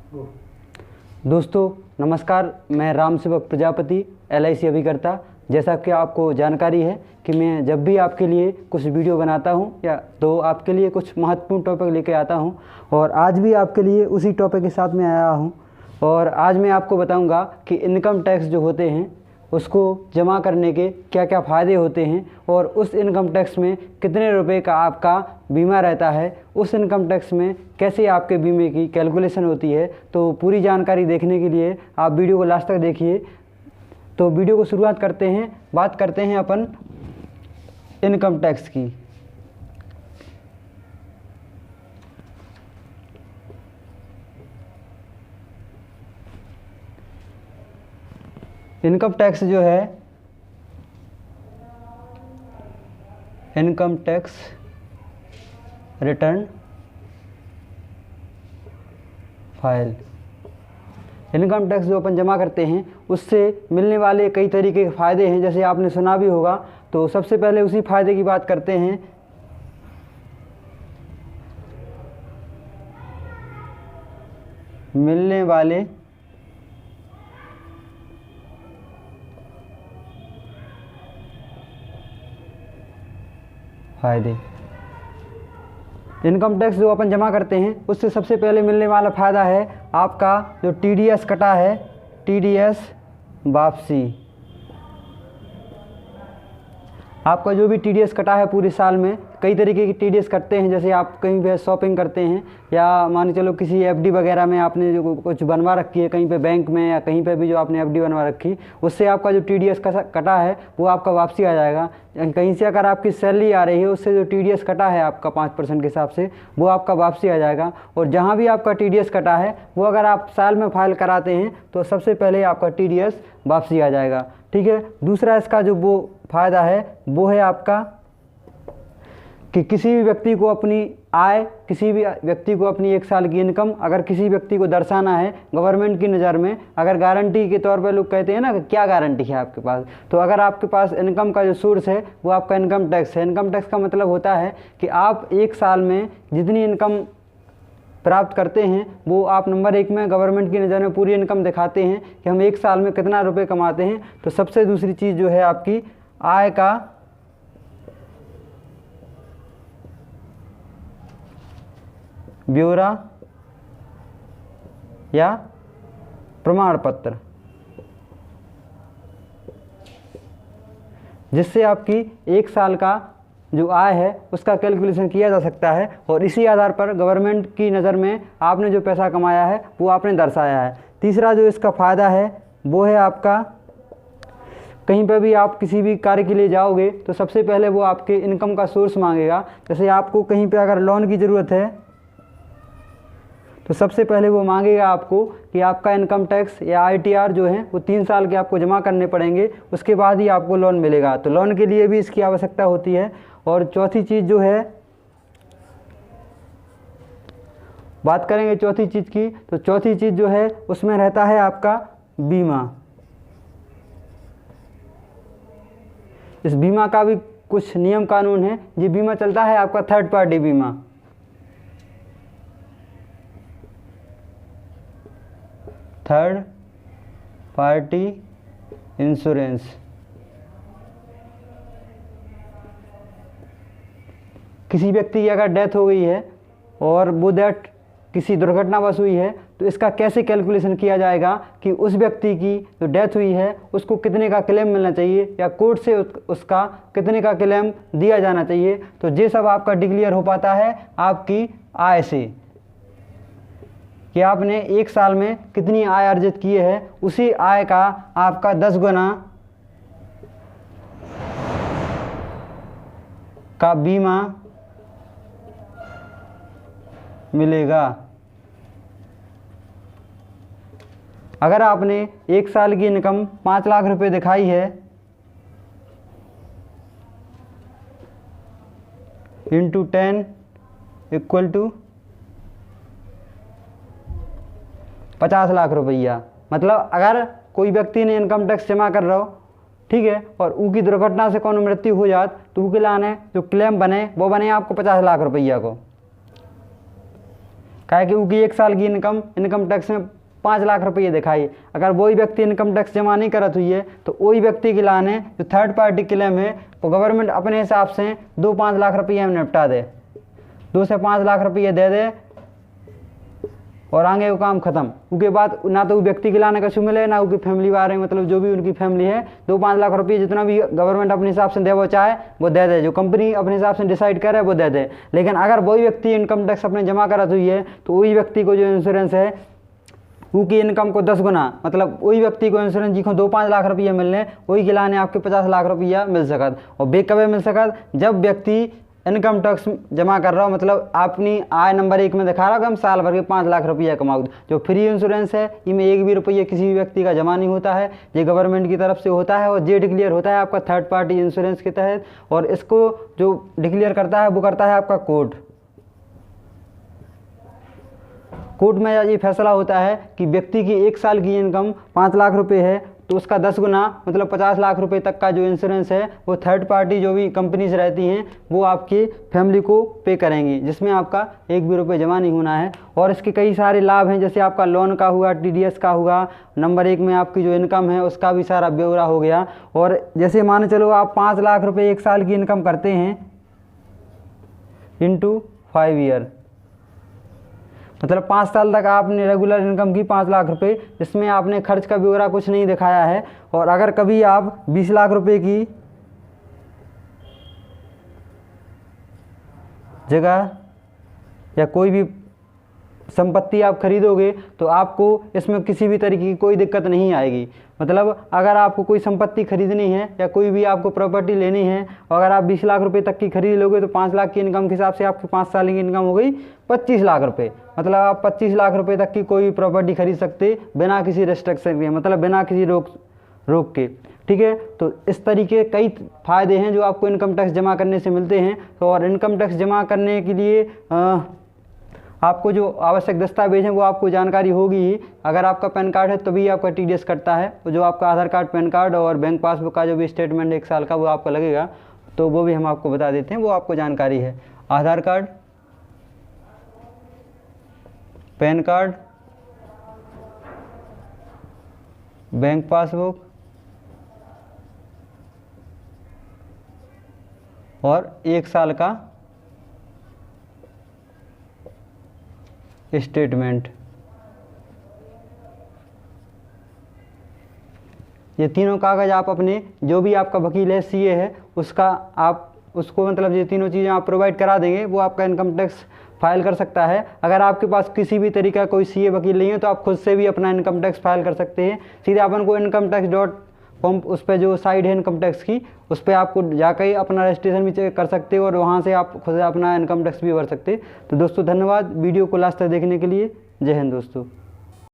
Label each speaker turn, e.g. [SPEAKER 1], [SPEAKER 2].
[SPEAKER 1] दोस्तों नमस्कार, मैं राम सेवक प्रजापति LIC अभिकर्ता। जैसा कि आपको जानकारी है कि मैं जब भी आपके लिए कुछ वीडियो बनाता हूं या तो आपके लिए कुछ महत्वपूर्ण टॉपिक लेके आता हूं, और आज भी आपके लिए उसी टॉपिक के साथ में आया हूं। और आज मैं आपको बताऊंगा कि इनकम टैक्स जो होते हैं उसको जमा करने के क्या क्या फ़ायदे होते हैं, और उस इनकम टैक्स में कितने रुपए का आपका बीमा रहता है, उस इनकम टैक्स में कैसे आपके बीमे की कैलकुलेशन होती है। तो पूरी जानकारी देखने के लिए आप वीडियो को लास्ट तक देखिए। तो वीडियो को शुरुआत करते हैं, बात करते हैं अपन इनकम टैक्स की। इनकम टैक्स जो है, income tax return file, income tax जो अपन जमा करते हैं उससे मिलने वाले कई तरीके के फ़ायदे हैं, जैसे आपने सुना भी होगा। तो सबसे पहले उसी फ़ायदे की बात करते हैं। मिलने वाले फ़ायदे, इनकम टैक्स जो अपन जमा करते हैं उससे सबसे पहले मिलने वाला फ़ायदा है आपका जो TDS कटा है, TDS वापसी। आपका जो भी TDS कटा है पूरे साल में, कई तरीके की TDS कटते हैं। जैसे आप कहीं पे शॉपिंग करते हैं या मान के चलो किसी FD वगैरह में आपने जो कुछ बनवा रखी है, कहीं पे बैंक में या कहीं पे भी जो आपने FD बनवा रखी, उससे आपका जो TDS कटा है वो आपका वापसी आ जाएगा। कहीं से अगर आपकी सैलरी आ रही है उससे जो TDS कटा है आपका 5% के हिसाब से, वो आपका वापसी आ जाएगा। और जहाँ भी आपका TDS कटा है वो अगर आप साल में फाइल कराते हैं तो सबसे पहले आपका TDS वापसी आ जाएगा। ठीक है। दूसरा इसका जो वो फ़ायदा है वो है आपका कि किसी भी व्यक्ति को अपनी आय, किसी भी व्यक्ति को अपनी 1 साल की इनकम अगर किसी व्यक्ति को दर्शाना है गवर्नमेंट की नज़र में, अगर गारंटी के तौर पर लोग कहते हैं ना कि क्या गारंटी है आपके पास, तो अगर आपके पास इनकम का जो सोर्स है वो आपका इनकम टैक्स है। इनकम टैक्स का मतलब होता है कि आप 1 साल में जितनी इनकम प्राप्त करते हैं वो आप नंबर 1 में गवर्नमेंट की नज़र में पूरी इनकम दिखाते हैं कि हम 1 साल में कितना रुपये कमाते हैं। तो सबसे दूसरी चीज़ जो है आपकी आय का ब्यौरा या प्रमाण पत्र, जिससे आपकी 1 साल का जो आय है उसका कैलकुलेशन किया जा सकता है, और इसी आधार पर गवर्नमेंट की नज़र में आपने जो पैसा कमाया है वो आपने दर्शाया है। तीसरा जो इसका फ़ायदा है वो है आपका कहीं पर भी आप किसी भी कार्य के लिए जाओगे तो सबसे पहले वो आपके इनकम का सोर्स मांगेगा। जैसे आपको कहीं पे अगर लोन की ज़रूरत है तो सबसे पहले वो मांगेगा आपको कि आपका इनकम टैक्स या ITR जो है वो 3 साल के आपको जमा करने पड़ेंगे, उसके बाद ही आपको लोन मिलेगा। तो लोन के लिए भी इसकी आवश्यकता होती है। और चौथी चीज़ जो है, बात करेंगे चौथी चीज़ की, तो चौथी चीज़ जो है उसमें रहता है आपका बीमा। इस बीमा का भी कुछ नियम कानून है। ये बीमा चलता है आपका थर्ड पार्टी बीमा। थर्ड पार्टी इंश्योरेंस, किसी व्यक्ति की अगर डेथ हो गई है और वो डेथ किसी दुर्घटनावश हुई है तो इसका कैसे कैलकुलेशन किया जाएगा कि उस व्यक्ति की जो डेथ हुई है उसको कितने का क्लेम मिलना चाहिए या कोर्ट से उसका कितने का क्लेम दिया जाना चाहिए। तो ये सब आपका डिक्लेयर हो पाता है आपकी आय से, कि आपने 1 साल में कितनी आय अर्जित की है। उसी आय का आपका 10 गुना का बीमा मिलेगा। अगर आपने 1 साल की इनकम 5 लाख रुपए दिखाई है इंटू 10 इक्वल टू 50 लाख रुपया, मतलब अगर कोई व्यक्ति ने इनकम टैक्स जमा कर रहा हो, ठीक है, और उनकी दुर्घटना से कौन मृत्यु हो जात तो उसके लाने जो क्लेम बने वो बने आपको 50 लाख रुपया को। क्या है कि उनकी 1 साल की इनकम टैक्स में 5 लाख रुपये दिखाई। अगर वही व्यक्ति इनकम टैक्स जमा नहीं करत हुई है तो वही व्यक्ति के लाने जो थर्ड पार्टी क्लेम है वो गवर्नमेंट अपने हिसाब से 2-5 लाख रुपये में निपटा दे, 2 से 5 लाख रुपये दे दे और आगे वो काम खत्म। उसके बाद ना तो व्यक्ति के लाने कछु मिले ना उनकी फैमिली वाले, मतलब जो भी उनकी फैमिली है 2-5 लाख रुपये जितना भी गवर्नमेंट अपने हिसाब से दे वो चाहे वो दे दे, जो कंपनी अपने हिसाब से डिसाइड करे वो दे दे। लेकिन अगर वही व्यक्ति इनकम टैक्स अपने जमा करत हुई है तो वही व्यक्ति को जो इंश्योरेंस है उनकी इनकम को 10 गुना, मतलब वही व्यक्ति को इंश्योरेंस जिसको 2-5 लाख रुपये मिलने वही के लाने आपके 50 लाख रुपया मिल सकत। और बे कब मिल सकत, जब व्यक्ति इनकम टैक्स जमा कर रहा हो, मतलब अपनी आय नंबर 1 में दिखा रहा हो कि हम साल भर के 5 लाख रुपया कमाऊ। जो फ्री इंश्योरेंस है इनमें 1 भी रुपये किसी भी व्यक्ति का जमा नहीं होता है, ये गवर्नमेंट की तरफ से होता है और ये डिक्लेयर होता है आपका थर्ड पार्टी इंश्योरेंस के तहत। और इसको जो डिक्लेयर करता है वो करता है आपका कोर्ट में ये फैसला होता है कि व्यक्ति की 1 साल की इनकम 5 लाख रुपए है तो उसका 10 गुना मतलब 50 लाख रुपए तक का जो इंश्योरेंस है वो थर्ड पार्टी जो भी कंपनीज रहती हैं वो आपकी फैमिली को पे करेंगी, जिसमें आपका 1 भी रुपये जमा नहीं होना है। और इसके कई सारे लाभ हैं, जैसे आपका लोन का हुआ, TDS का हुआ, नंबर 1 में आपकी जो इनकम है उसका भी सारा ब्यौरा हो गया। और जैसे मान चलो आप 5 लाख रुपये 1 साल की इनकम करते हैं इंटू 5 ईयर, मतलब 5 साल तक आपने रेगुलर इनकम की 5 लाख रुपए, जिसमें आपने खर्च का ब्यौरा कुछ नहीं दिखाया है। और अगर कभी आप 20 लाख रुपए की जगह या कोई भी संपत्ति आप खरीदोगे तो आपको इसमें किसी भी तरीके की कोई दिक्कत नहीं आएगी। मतलब अगर आपको कोई संपत्ति खरीदनी है या कोई भी आपको प्रॉपर्टी लेनी है और अगर आप 20 लाख रुपए तक की खरीद लोगे तो 5 लाख की इनकम के हिसाब से आपकी 5 साल की इनकम हो गई 25 लाख रुपए। मतलब आप 25 लाख रुपए तक की कोई भी प्रॉपर्टी खरीद सकते बिना किसी रेस्ट्रिक्शन के, मतलब बिना किसी रोक के। ठीक है, तो इस तरीके कई फ़ायदे हैं जो आपको इनकम टैक्स जमा करने से मिलते हैं। तो और इनकम टैक्स जमा करने के लिए आपको जो आवश्यक दस्तावेज हैं वो आपको जानकारी होगी ही। अगर आपका पैन कार्ड है तभी आपका TDS कटता है, तो जो आपका आधार कार्ड, पैन कार्ड और बैंक पासबुक का जो भी स्टेटमेंट 1 साल का वो आपका लगेगा, तो वो भी हम आपको बता देते हैं, वो आपको जानकारी है। Aadhaar card, PAN card, bank passbook और 1 साल का स्टेटमेंट, ये तीनों कागज़ आप अपने जो भी आपका वकील है, CA है, उसका आप उसको मतलब ये तीनों चीज़ें आप प्रोवाइड करा देंगे, वो आपका इनकम टैक्स फाइल कर सकता है। अगर आपके पास किसी भी तरीका कोई CA वकील नहीं है तो आप खुद से भी अपना इनकम टैक्स फाइल कर सकते हैं। सीधे अपन को incometax.com उस पर जो साइट है इनकम टैक्स की, उस पर आपको जाकर अपना रजिस्ट्रेशन भी चेक कर सकते हो और वहाँ से आप खुद अपना इनकम टैक्स भी भर सकते। तो दोस्तों धन्यवाद वीडियो को लास्ट तक देखने के लिए। जय हिंद दोस्तों।